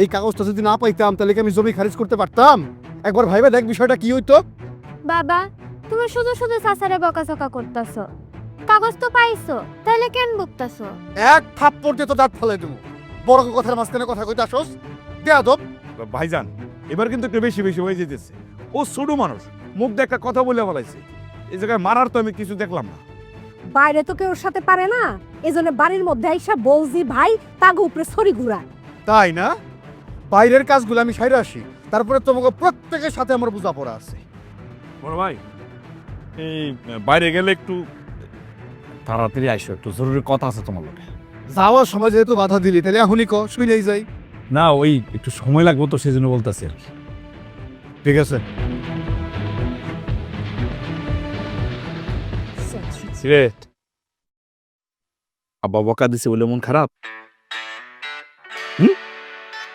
এই কাগজটা যদি না পাইতাম তাহলে কি আমি জমি খারিজ করতে পারতাম? একবার ভাইবা দেখ বিষয়টা কি হইতো। বাবা, তুমি শুধু শুধু চাচারে বকাঝকা করতেছো। কাগজ তো পাইছো, তাহলে কেন বকতাছো? এক থাপ্পড় দিয়ে তো দাঁত ফেলে দেবো। বড় কথার মাঝখানে কথা কইতে আসোস? বেয়াদব। ভাইজান এবার কিন্তু একটু বেশি বেশি হয়ে যেতেছে। ও ছোট মানুষ, মুখ দিয়ে একটা কথা বলে বলাইছে। এই জায়গায় মারার তো আমি কিছু দেখলাম না। বাইরে তো কেউ ওর সাথে পারে না, এজন্য বাড়ির মধ্যে আইসা বলজি ভাই তাগো উপরে ছড়ি ঘুরায়। তাই না? বাইরের কাজগুলো আমি সাইরে আসি, তারপরে তোমাকে প্রত্যেকের সাথে আমার বোঝাপড়া আছে। বড় ভাই, এই বাইরে গেলে একটু তাড়াতাড়ি আইসো, একটু জরুরি কথা আছে তোমার লোকে। যাওয়ার সময় যেহেতু বাধা দিলি, তাহলে এখনই শুনেই যাই। না, ওই একটু সময় লাগবে তো, সেই জন্য বলতেছি আর কি। ঠিক আছে। সিলেট আব্বা বকা দিছে বলে মন খারাপ?